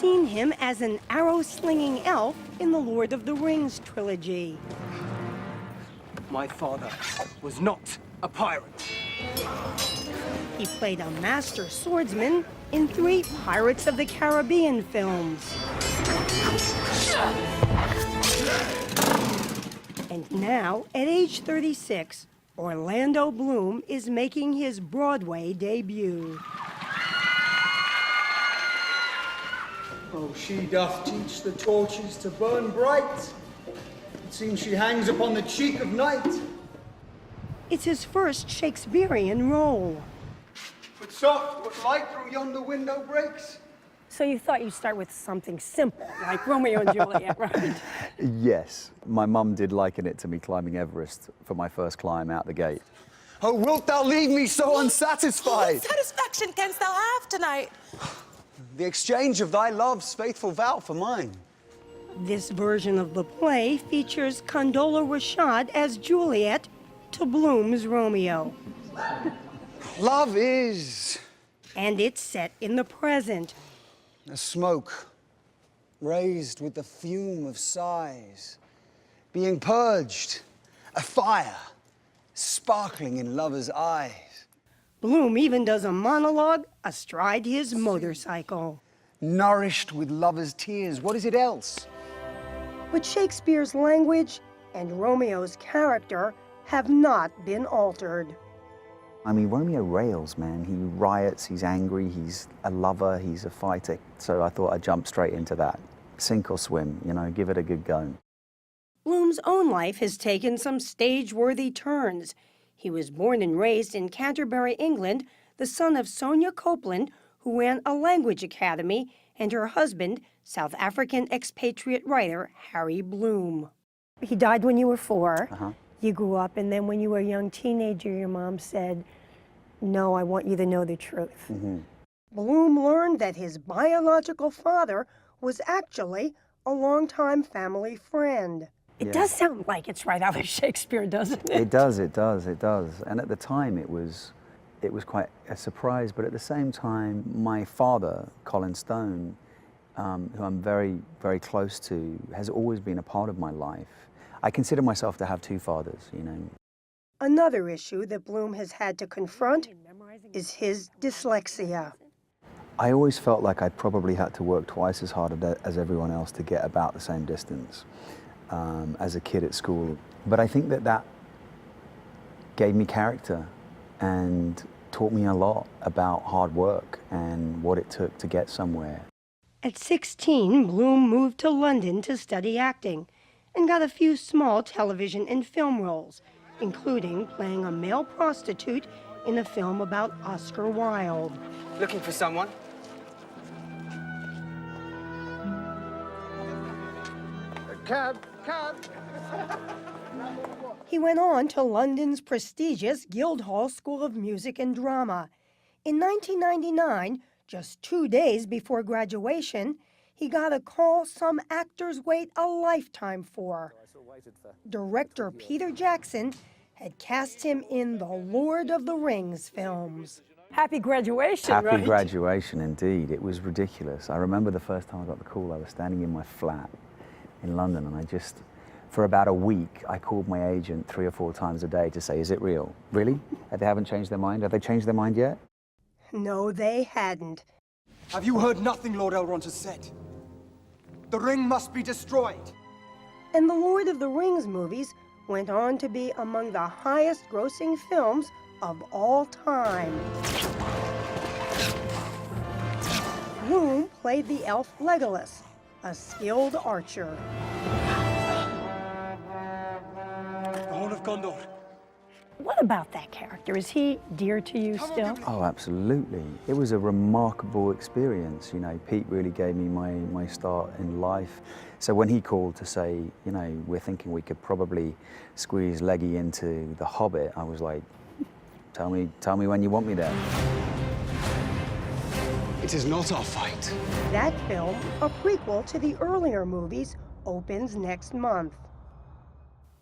seen him as an arrow-slinging elf in the Lord of the Rings trilogy. My father was not a pirate. He played a master swordsman in 3 Pirates of the Caribbean films. And now, at age 36, Orlando Bloom is making his Broadway debut. Oh, she doth teach the torches to burn bright. It seems she hangs upon the cheek of night. It's his first Shakespearean role. But soft, what light through yonder window breaks. So you thought you'd start with something simple, like Romeo and Juliet, right? Yes. My mum did liken it to me climbing Everest for my first climb out the gate. Oh, wilt thou leave me so unsatisfied? What satisfaction canst thou have tonight? The exchange of thy love's faithful vow for mine. This version of the play features Condola Rashād as Juliet to Bloom's Romeo. Love is And it's set in the present. a smoke raised with the fume of sighs, being purged, a fire sparkling in lovers' eyes. Bloom even does a monologue astride his motorcycle. Nourished with lovers' tears, what is it else? But Shakespeare's language and Romeo's character have not been altered. I mean, Romeo rails, man. He riots, he's angry, he's a lover, he's a fighter. So I thought I'd jump straight into that. Sink or swim, you know, give it a good go. Bloom's own life has taken some stage-worthy turns. He was born and raised in Canterbury, England, the son of Sonia Copeland, who ran a language academy, and her husband, South African expatriate writer Harry Bloom. He died when you were 4. You grew up, and then when you were a young teenager, your mom said, "No, I want you to know the truth." Bloom learned that his biological father was actually a longtime family friend. It does sound like it's right out of Shakespeare, doesn't it? It does, it does, it does. And at the time, it was quite a surprise. But at the same time, my father, Colin Stone, who I'm very, very close to, has always been a part of my life. I consider myself to have 2 fathers, you know. Another issue that Bloom has had to confront is his dyslexia. I always felt like I probably had to work twice as hard as everyone else to get about the same distance as a kid at school. But I think that gave me character and taught me a lot about hard work and what it took to get somewhere. At 16, Bloom moved to London to study acting and got a few small television and film roles, including playing a male prostitute in a film about Oscar Wilde. Looking for someone? Cab. He went on to London's prestigious Guildhall School of Music and Drama. In 1999, just 2 days before graduation, he got a call some actors wait a lifetime for. Director Peter Jackson had cast him in the Lord of the Rings films. Happy graduation, right? Happy graduation, indeed. It was ridiculous. I remember the first time I got the call, I was standing in my flat in London, and for about a week, I called my agent 3 or 4 times a day to say, is it real? Really? They haven't changed their mind? Have they changed their mind yet? No, they hadn't. Have you heard nothing Lord Elrond has said? The ring must be destroyed. And the Lord of the Rings movies went on to be among the highest-grossing films of all time. Bloom played the elf Legolas, a skilled archer. The Horn of Gondor. What about that character? Is he dear to you still? Oh, absolutely. It was a remarkable experience. You know, Pete really gave me my start in life. So when he called to say, you know, we're thinking we could probably squeeze Leggy into The Hobbit, I was like, tell me when you want me there. It is not our fight. That film, a prequel to the earlier movies, opens next month.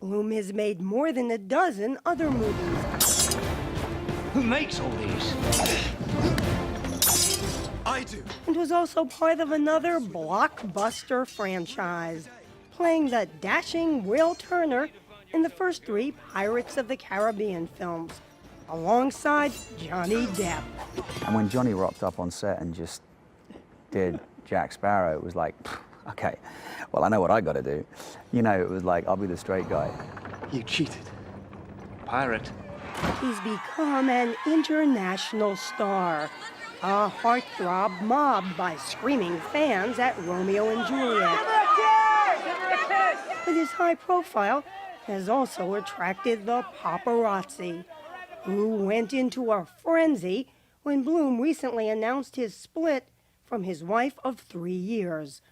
Bloom has made more than a dozen other movies. Who makes all these? I do. and was also part of another blockbuster franchise, playing the dashing Will Turner in the first 3 Pirates of the Caribbean films, alongside Johnny Depp. And when Johnny rocked up on set and just did Jack Sparrow, it was like, okay, well, I know what I gotta do. You know, it was like, I'll be the straight guy. You cheated. Pirate. He's become an international star, a heartthrob mobbed by screaming fans at Romeo and Juliet. But his high profile has also attracted the paparazzi, who went into a frenzy when Bloom recently announced his split from his wife of 3 years,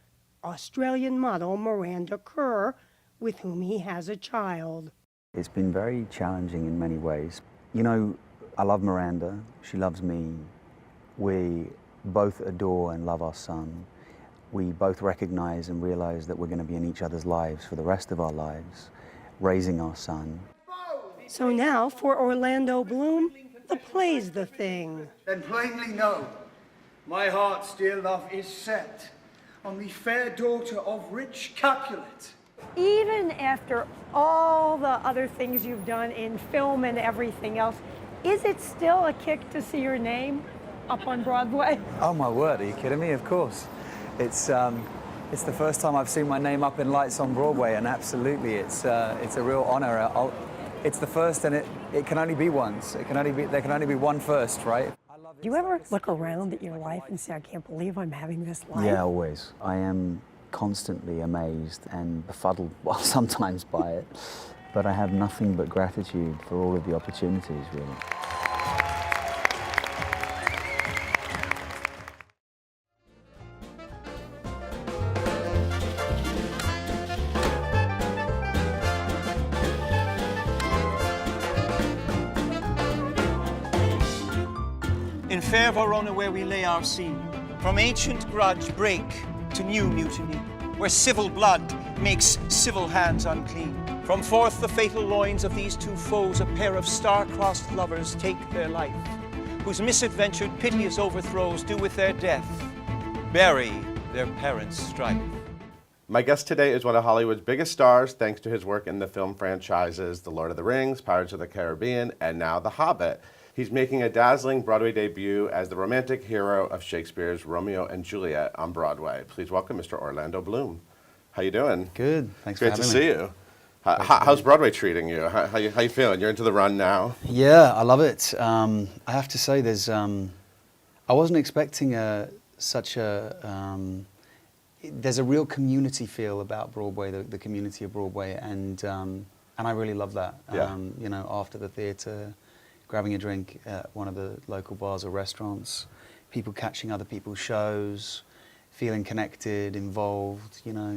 Australian model Miranda Kerr, with whom he has a child. It's been very challenging in many ways. You know, I love Miranda, she loves me. We both adore and love our son. We both recognize and realize that we're going to be in each other's lives for the rest of our lives, raising our son. So now, for Orlando Bloom, the play's the thing. Then plainly know, my heart's dear love is set on the fair daughter of rich Capulet. Even after all the other things you've done in film and everything else, is it still a kick to see your name up on Broadway? Oh my word, are you kidding me? Of course. It's the first time I've seen my name up in lights on Broadway, and absolutely, it's a real honor. It's the first, and it can only be once. There can only be one first, right? Do you ever look around at your life and say, I can't believe I'm having this life? Yeah, always. I am constantly amazed and befuddled, well, sometimes by it, but I have nothing but gratitude for all of the opportunities, really. In fair Verona where we lay our scene, from ancient grudge break to new mutiny, where civil blood makes civil hands unclean. From forth the fatal loins of these 2 foes, a pair of star-crossed lovers take their life, whose misadventured piteous overthrows do with their death bury their parents' strife. My guest today is one of Hollywood's biggest stars, thanks to his work in the film franchises The Lord of the Rings, Pirates of the Caribbean, and now The Hobbit. He's making a dazzling Broadway debut as the romantic hero of Shakespeare's Romeo and Juliet on Broadway. Please welcome Mr. Orlando Bloom. How you doing? Good. Thanks for having me. Great to see you. How's Broadway treating you? How you feeling? You're into the run now? Yeah, I love it. I have to say, I wasn't expecting there's a real community feel about Broadway, the community of Broadway, and I really love that. Yeah. You know, after the theatre, grabbing a drink at one of the local bars or restaurants, people catching other people's shows, feeling connected, involved. You know,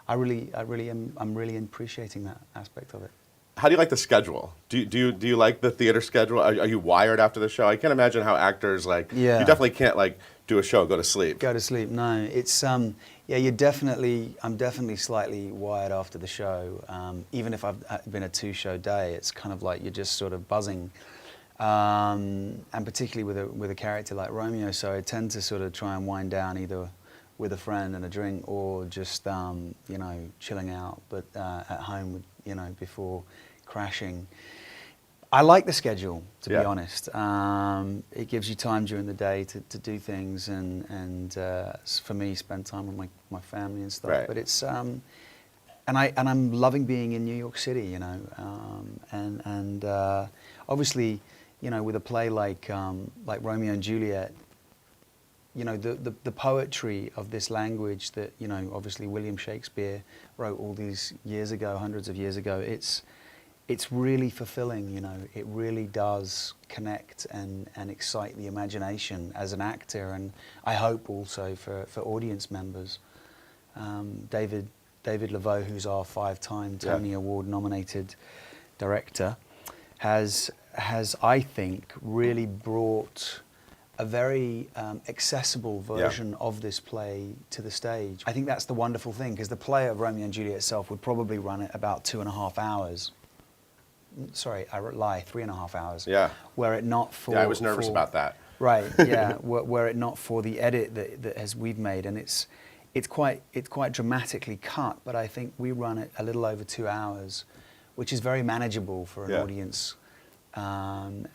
I'm really appreciating that aspect of it. How do you like the schedule? Do you like the theater schedule? Are you wired after the show? I can't imagine how actors you definitely can't do a show, go to sleep. Go to sleep. No, it's yeah. I'm definitely slightly wired after the show. Even if I've been a 2-show day, it's kind of like you're just sort of buzzing. And particularly with a character like Romeo, so I tend to sort of try and wind down either with a friend and a drink, or just you know, chilling out, but at home, you know, before crashing. I like the schedule, to be honest. It gives you time during the day to do things, and for me, spend time with my family and stuff. Right. But it's and I'm loving being in New York City, you know, and obviously, you know, with a play like Romeo and Juliet, you know, the poetry of this language that, you know, obviously William Shakespeare wrote all these years ago, hundreds of years ago. It's really fulfilling, you know. It really does connect and excite the imagination as an actor, and I hope also for audience members. David Laveau, who's our 5-time Tony Award nominated director, has I think really brought a very accessible version of this play to the stage. I think that's the wonderful thing, because the play of Romeo and Juliet itself would probably run at about 2.5 hours. Sorry, I lie, 3.5 hours. Yeah. Were it not for... Yeah, I was nervous about that. Right. Yeah. Were it not for the edit that we've made, and it's quite dramatically cut, but I think we run it a little over 2 hours, which is very manageable for an audience, and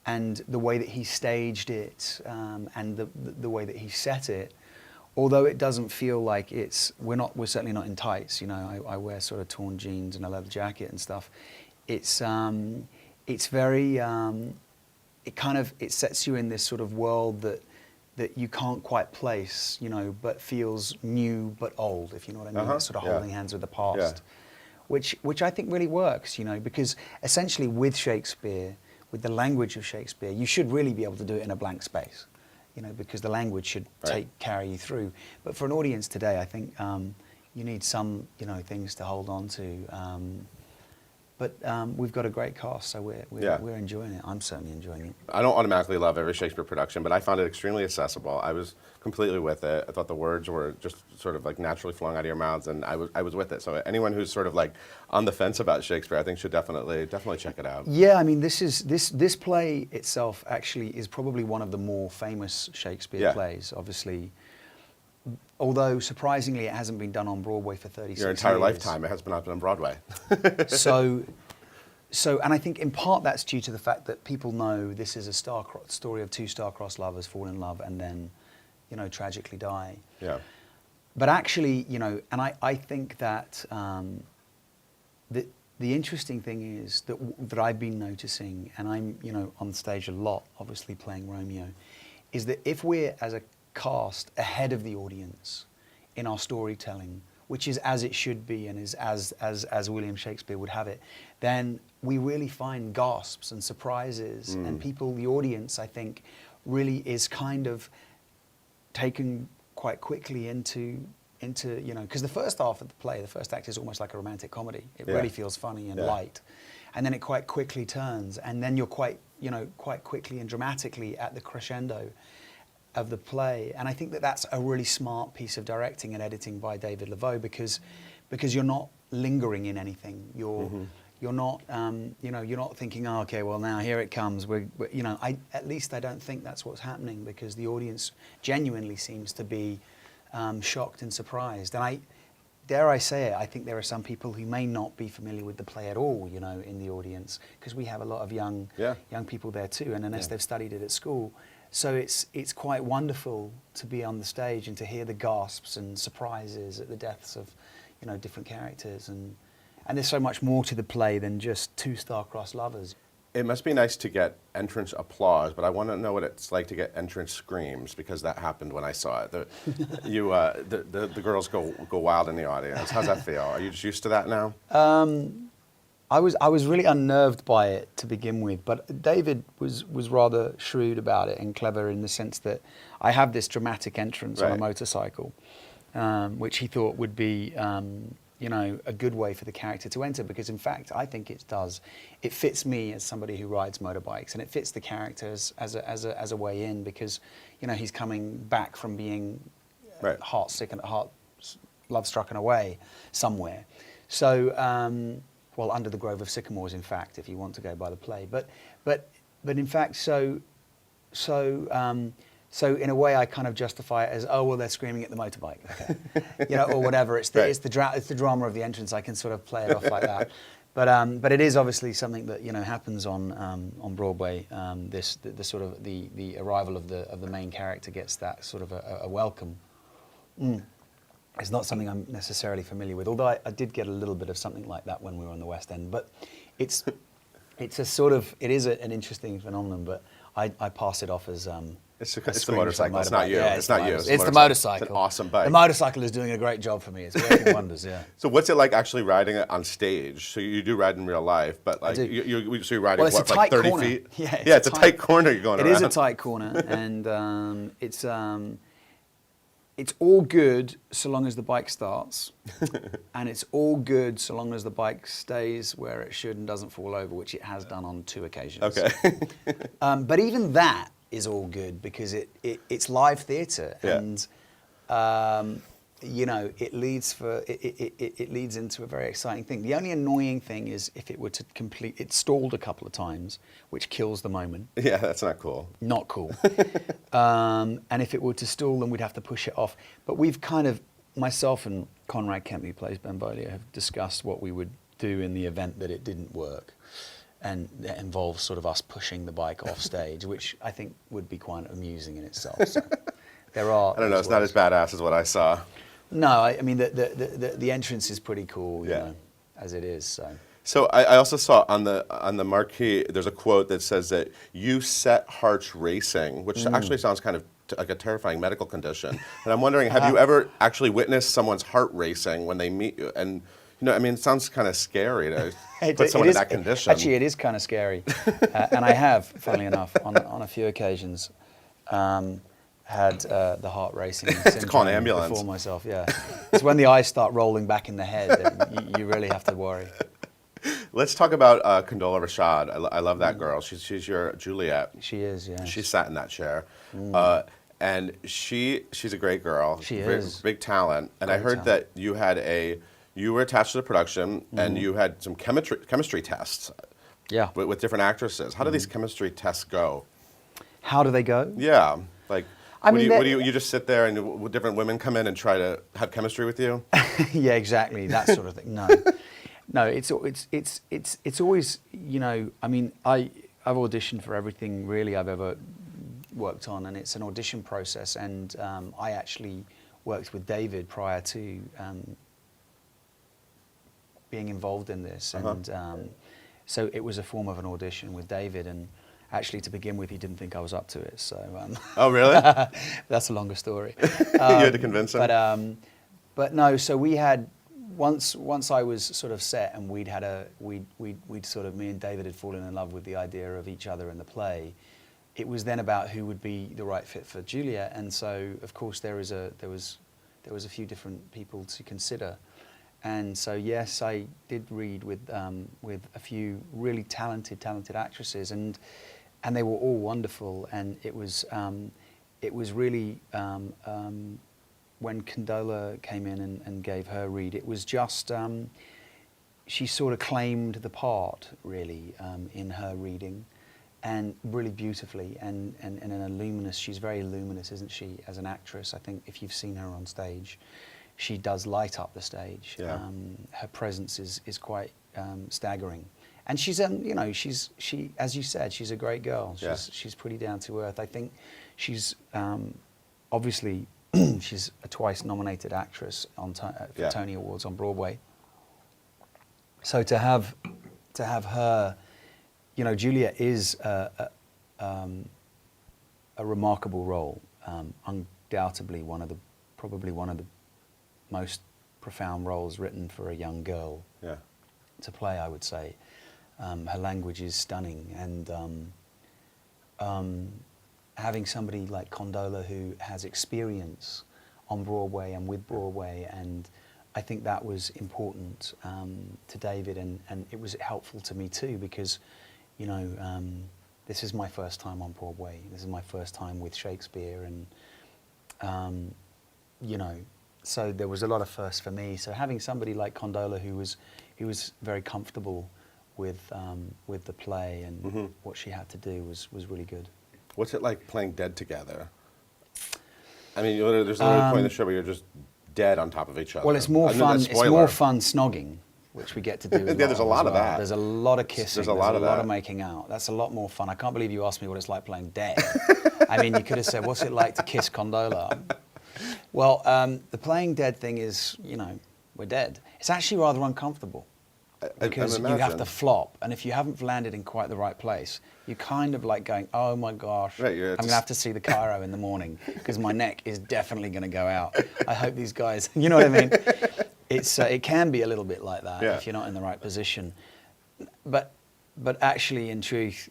the way that he staged it, and the way that he set it. Although it doesn't feel like we're certainly not in tights. You know, I wear sort of torn jeans and a leather jacket and stuff. It's very, it sets you in this sort of world that you can't quite place, you know, but feels new but old, if you know what I mean. It's sort of holding hands with the past, which I think really works, you know, because essentially with Shakespeare, with the language of Shakespeare, you should really be able to do it in a blank space. You know, because the language should carry you through. But for an audience today, I think you need some, you know, things to hold on to. But we've got a great cast, so we're enjoying it. I'm certainly enjoying it. I don't automatically love every Shakespeare production, but I found it extremely accessible. I was completely with it. I thought the words were just sort of like naturally flowing out of your mouths, and I was with it. So anyone who's sort of like on the fence about Shakespeare, I think should definitely check it out. Yeah, I mean, this play itself actually is probably one of the more famous Shakespeare plays, obviously. Although, surprisingly, it hasn't been done on Broadway for 36 years. Your entire lifetime, it has been on Broadway. So, and I think in part that's due to the fact that people know this is a story of two star-crossed lovers fall in love and then, you know, tragically die. Yeah. But actually, you know, and I think that the interesting thing is that I've been noticing, and I'm, you know, on stage a lot, obviously playing Romeo, is that if we're, as a cast, ahead of the audience in our storytelling, which is as it should be and is as William Shakespeare would have it, then we really find gasps and surprises, and people, the audience, I think, really is kind of taken quite quickly into you know, because the first half of the play, the first act is almost like a romantic comedy. It really feels funny and light, and then it quite quickly turns, and then you're quite quickly and dramatically at the crescendo of the play. And I think that that's a really smart piece of directing and editing by David Laveau, because you're not lingering in anything. You're not you know, you're not thinking, oh, okay, well now here it comes. We're you know, at least I don't think that's what's happening, because the audience genuinely seems to be shocked and surprised. And dare I say it, I think there are some people who may not be familiar with the play at all, you know, in the audience, because we have a lot of young people there too, and unless they've studied it at school. So it's quite wonderful to be on the stage and to hear the gasps and surprises at the deaths of, you know, different characters, and there's so much more to the play than just two star-crossed lovers. It must be nice to get entrance applause, but I want to know what it's like to get entrance screams, because that happened when I saw it. The girls go wild in the audience. How's that feel? Are you just used to that now? I was really unnerved by it to begin with, but David was rather shrewd about it and clever in the sense that I have this dramatic entrance on a motorcycle, which he thought would be, you know, a good way for the character to enter, because in fact I think it does. It fits me as somebody who rides motorbikes, and it fits the characters as a way in, because, you know, he's coming back from being heart-sick and love-struck and away somewhere. So. Well, under the grove of sycamores, in fact, if you want to go by the play. But in fact, so in a way, I kind of justify it as, oh well, they're screaming at the motorbike, okay. You know, or whatever. It's the drama of the entrance. I can sort of play it off like that. But it is obviously something that, you know, happens on Broadway. The sort of the arrival of the main character gets that sort of a welcome. It's not something I'm necessarily familiar with, although I did get a little bit of something like that when we were on the West End. But it's a sort of, it is an interesting phenomenon, but I pass it off as it's the motorcycle. It's not you. Yeah, it's not you. It's the motorcycle. It's an awesome bike. The motorcycle is doing a great job for me. It's working wonders. Yeah. So what's it like actually riding it on stage? So you do ride in real life, but like you're riding what, like 30 corner. feet? Yeah, it's a tight corner you're going around. It is a tight corner, and it's all good so long as the bike starts, and it's all good so long as the bike stays where it should and doesn't fall over, which it has done on 2 occasions. Okay. But even that is all good, because it's live theatre, and you know, it leads into a very exciting thing. The only annoying thing is if it were to complete, it stalled a couple of times, which kills the moment. Yeah, that's not cool. Not cool. And if it were to stall, then we'd have to push it off. But we've kind of, myself and Conrad Kemp, who plays Benvolio, have discussed what we would do in the event that it didn't work. And that involves sort of us pushing the bike off stage, which I think would be quite amusing in itself. So there are. I don't know. It's not as badass as what I saw. No, I mean the entrance is pretty cool, you know, as it is. So I also saw on the marquee there's a quote that says that you set hearts racing, which actually sounds kind of like a terrifying medical condition. And I'm wondering, have you ever actually witnessed someone's heart racing when they meet you? And you know, I mean, it sounds kind of scary to put someone in that condition. Actually, it is kind of scary, and I have, funnily enough, on a few occasions. Had the heart racing syndrome call an ambulance. Before myself, yeah. It's when the eyes start rolling back in the head that you really have to worry. Let's talk about Condola Rashād. I love that girl. She's your Juliet. She is, yeah. She sat in that chair. And she's a great girl. She is. Big talent. And I heard that you were attached to the production and you had some chemistry tests. Yeah. With different actresses. How do these chemistry tests go? How do they go? Yeah. Like, I mean, you just sit there and different women come in and try to have chemistry with you? Yeah, exactly. That sort of thing. No, it's always, you know, I mean, I've auditioned for everything really I've ever worked on, and it's an audition process. And I actually worked with David prior to being involved in this, and so it was a form of an audition with David. And actually, to begin with, he didn't think I was up to it. So. Oh, really? That's a longer story. You had to convince him. But no. So we had once I was sort of set, and we'd sort of, me and David had fallen in love with the idea of each other in the play. It was then about who would be the right fit for Juliet, and so of course there was a few different people to consider. And so yes, I did read with a few really talented actresses, and they were all wonderful. And it was really when Condola came in and gave her read, it was just she sort of claimed the part really in her reading, and really beautifully, and in a luminous. She's very luminous, isn't she, as an actress? I think if you've seen her on stage, she does light up the stage. Yeah. Her presence is quite staggering, and she's you know, she as you said, she's a great girl. She's pretty down to earth. I think she's obviously she's a twice nominated actress on for Tony Awards on Broadway. So to have her, you know, Juliet is a remarkable role, undoubtedly probably one of the most profound roles written for a young girl to play, I would say. Her language is stunning, and having somebody like Condola who has experience on Broadway and with Broadway, and I think that was important to David, and it was helpful to me too, because, you know, this is my first time on Broadway. This is my first time with Shakespeare, and you know, so there was a lot of firsts for me. So having somebody like Condola who was very comfortable with the play and what she had to do was really good. What's it like playing dead together? I mean, there's another point in the show where you're just dead on top of each other. Well, it's more fun. It's more fun snogging, which we get to do. There's a lot of that. There's a lot of kissing. There's a lot of making out. That's a lot more fun. I can't believe you asked me what it's like playing dead. I mean, you could have said, "What's it like to kiss Condola?" Well, the playing dead thing is, you know, we're dead. It's actually rather uncomfortable because you have to flop, and if you haven't landed in quite the right place, you're kind of like going, "Oh my gosh, I'm going to have to see the chiro in the morning because my neck is definitely going to go out. I hope these guys," you know what I mean? It can be a little bit like that if you're not in the right position. But actually, in truth,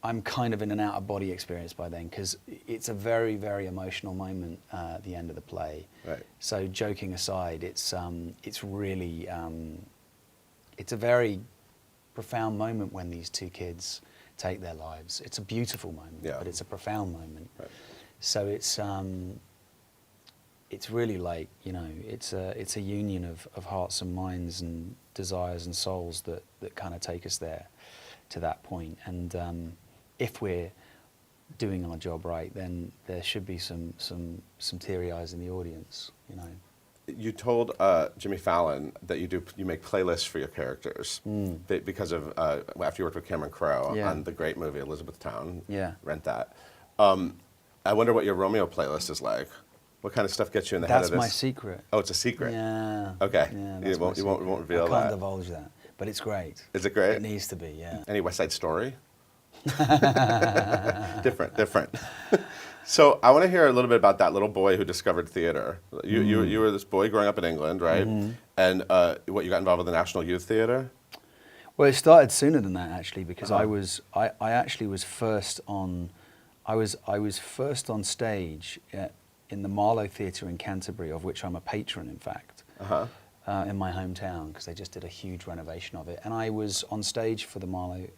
I'm kind of in an out-of-body experience by then, because it's a very, very emotional moment at the end of the play. Right. So joking aside, it's really, it's a very profound moment when these two kids take their lives. It's a beautiful moment, but it's a profound moment. Right. So it's really like, you know, it's a union of hearts and minds and desires and souls that kind of take us there, to that point. And if we're doing our job right, then there should be some teary eyes in the audience, you know. You told Jimmy Fallon that you make playlists for your characters because of after you worked with Cameron Crowe on the great movie Elizabethtown. Yeah. Rent that. I wonder what your Romeo playlist is like. What kind of stuff gets you in the head of this? That's my secret. Oh, it's a secret. Yeah. Okay. Yeah, you won't reveal that. I can't divulge that, but it's great. Is it great? It needs to be. Yeah. Any West Side Story? different. So I want to hear a little bit about that little boy who discovered theater. You were this boy growing up in England, right? And you got involved with the National Youth Theatre? Well, it started sooner than that, actually, because I actually was first on. I was first on stage in the Marlow Theatre in Canterbury, of which I'm a patron, in fact, in my hometown, because they just did a huge renovation of it. And I was on stage for the Marlow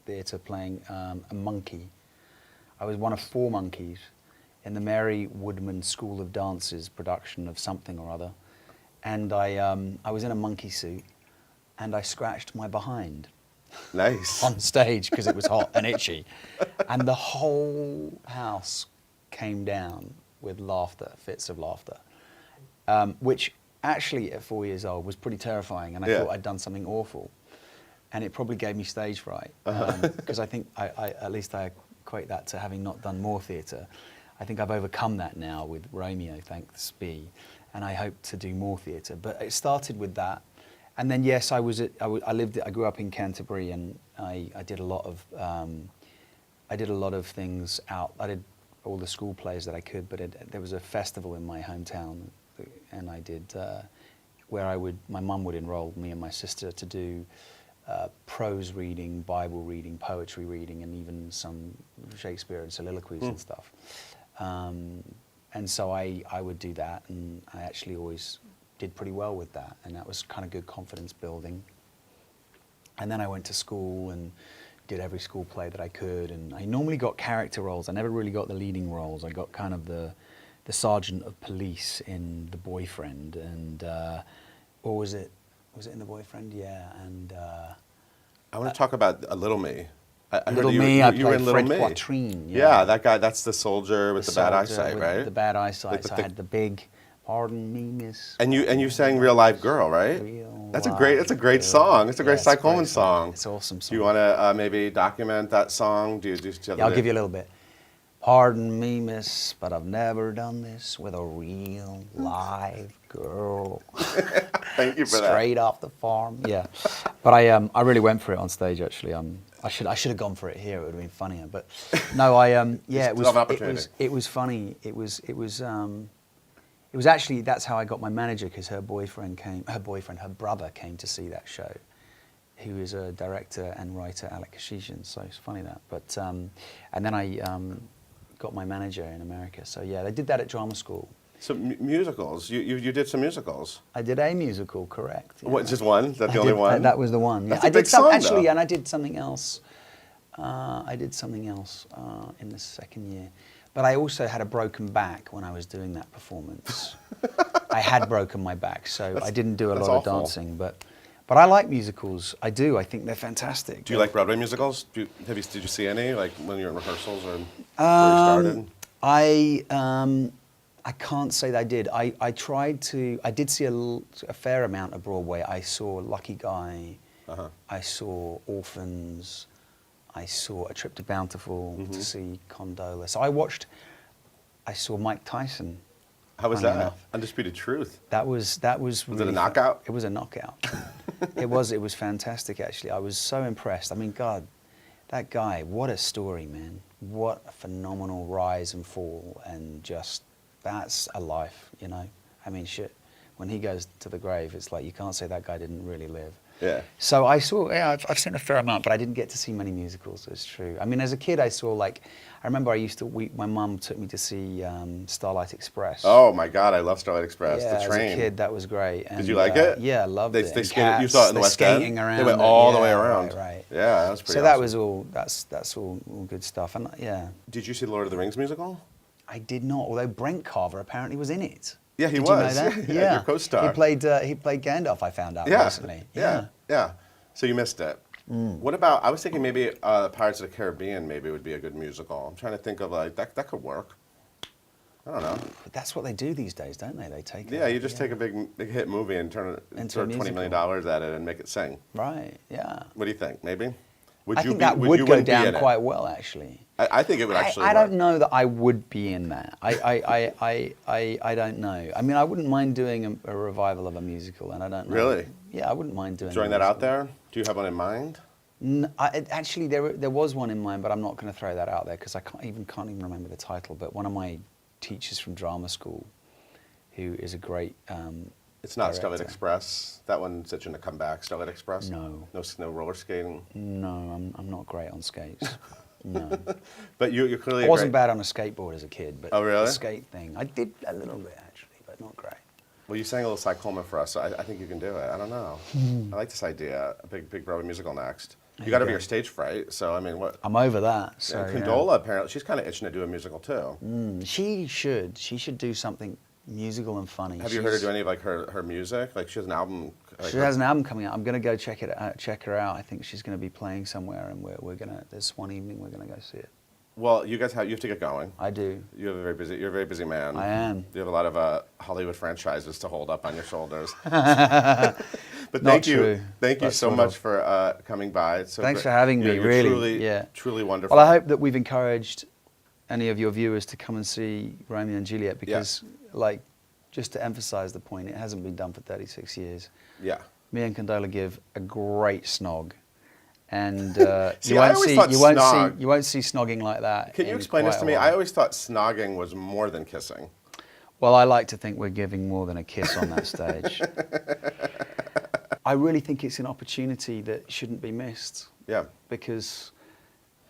Theatre playing a monkey. I was one of 4 monkeys in the Mary Woodman School of Dance's production of something or other. And I was in a monkey suit, and I scratched my behind. Nice. On stage, because it was hot and itchy. And the whole house came down with laughter, fits of laughter, which actually at 4 years old was pretty terrifying, and I thought I'd done something awful. And it probably gave me stage fright, because I think, at least I equate that to having not done more theatre. I think I've overcome that now with Romeo, thanks be, and I hope to do more theatre. But it started with that. And then, yes, I grew up in Canterbury, and I did a lot of things out. I did all the school plays that I could, but there was a festival in my hometown, and I did where my mum would enroll me and my sister to do prose reading, Bible reading, poetry reading, and even some Shakespeare and soliloquies and stuff. And so I would do that, and I actually always did pretty well with that, and that was kind of good confidence building. And then I went to school and did every school play that I could, and I normally got character roles. I never really got the leading roles. I got kind of the sergeant of police in The Boyfriend, and or was it in The Boyfriend? Yeah, and I want to talk about Little Me. I Little heard Me, you I were played in Little Fred Me. Quatrine. Yeah, that guy. That's the soldier with the bad eyesight, right? The bad eyesight. So I had the big, pardon me, miss. And you sang Real Live Girl, right? That's a great song. It's a great Cy Coleman song. It's an awesome song. Do you want to maybe document that song? I'll give you a little bit. Pardon me, miss, but I've never done this with a real live girl. Thank you for that. Straight off the farm. Yeah, but I really went for it on stage. Actually, I should have gone for it here. It would have been funnier. But no, it was funny. It was actually, that's how I got my manager, because her brother came to see that show. He was a director and writer, Alec Kashishian, so it's funny that. But and then I got my manager in America. So yeah, they did that at drama school. So musicals, you did some musicals. I did a musical, correct? Yeah. What, just one? Is that the only one? That was the one. That's I a big did some, song, actually, though. and I did something else. In the second year. But I also had a broken back when I was doing that performance. I had broken my back, so I didn't do a lot of dancing. But I like musicals. I do. I think they're fantastic. Do you like Broadway musicals? Did you see any, like when you were in rehearsals or before you started? I can't say that I did. I did see a fair amount of Broadway. I saw Lucky Guy. I saw Orphans. I saw A Trip to Bountiful to see Condola. So I saw Mike Tyson. How was that? Undisputed Truth. That was really it a knockout? It was a knockout. It was fantastic, actually. I was so impressed. I mean, God, that guy, what a story, man. What a phenomenal rise and fall, and just, that's a life, you know? I mean, shit, when he goes to the grave, it's like you can't say that guy didn't really live. Yeah. So I saw, I've seen a fair amount, but I didn't get to see many musicals, it's true. I mean, as a kid, I saw, like, I remember my mum took me to see Starlight Express. Oh my God, I love Starlight Express, yeah, the train. As a kid, that was great. And, did you like it? Yeah, I loved it. They skated, you saw it in the West End? Skating around. They went all the way around. Right. Yeah, that was pretty So awesome. that was all, that's all good stuff, and yeah. Did you see the Lord of the Rings musical? I did not, although Brent Carver apparently was in it. Yeah, he Did was. you know that? Yeah, your co-star. He played Gandalf, I found out recently. Yeah. So you missed it. What about, I was thinking maybe Pirates of the Caribbean maybe would be a good musical. I'm trying to think of like, that could work. I don't know. But that's what they do these days, don't they? They take You just take a big hit movie and throw $20 million at it and make it sing. Right, yeah. What do you think? Maybe? I think that would go down quite well, actually. I think it would actually I work. don't know that I would be in that. I don't know. I mean, I wouldn't mind doing a revival of a musical, and I don't know. Really? Yeah, I wouldn't mind doing Throwing that out there? Do you have one in mind? Actually, there was one in mind, but I'm not going to throw that out there because I can't even remember the title. But one of my teachers from drama school, who is a great It's not director. Starlight Express. That one's such a comeback. Starlight Express. No. No roller skating. No, I'm not great on skates. No. But you're clearly. I wasn't bad on a skateboard as a kid, but Oh, really? the skate thing, I did a little bit actually, but not great. Well, you sang a little Cy Coleman for us, so I think you can do it. I don't know. I like this idea. A big Broadway musical next. You got over your stage fright, so I mean, what? I'm over that. So Condola apparently, she's kind of itching to do a musical too. She should do something musical and funny. Have you heard her do any of like her music? Like she has an album. Like She has an album coming out. I'm going to go check her out. I think she's going to be playing somewhere, and we're going to. This one evening, we're going to go see it. Well, you have to get going. I do. You're a very busy man. I am. You have a lot of Hollywood franchises to hold up on your shoulders. But thank you so much for coming by. It's so Thanks great. for having me. You're Really, truly wonderful. Well, I hope that we've encouraged any of your viewers to come and see Romeo and Juliet because, like, just to emphasise the point, it hasn't been done for 36 years. Yeah. Me and Condola give a great snog, and See, you I won't always see thought you won't see snogging like that. Can you in explain this quite to a me? while. I always thought snogging was more than kissing. Well, I like to think we're giving more than a kiss on that stage. I really think it's an opportunity that shouldn't be missed. Yeah. Because,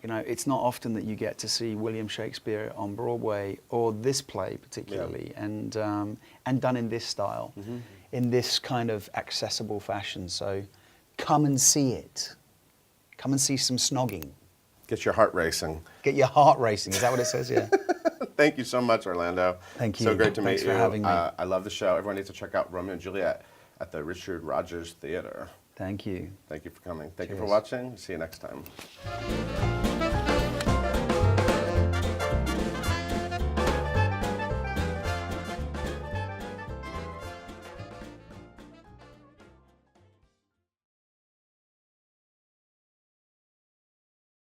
you know, it's not often that you get to see William Shakespeare on Broadway, or this play particularly, and done in this style, in this kind of accessible fashion. So come and see it. Come and see some snogging. Get your heart racing. Get your heart racing. Is that what it says? Yeah. Thank you so much, Orlando. Thank you. So great to meet you. Thanks for having me. I love the show. Everyone needs to check out Romeo and Juliet at the Richard Rodgers Theater. Thank you. Thank you for coming. Thank you for Cheers. watching. See you next time.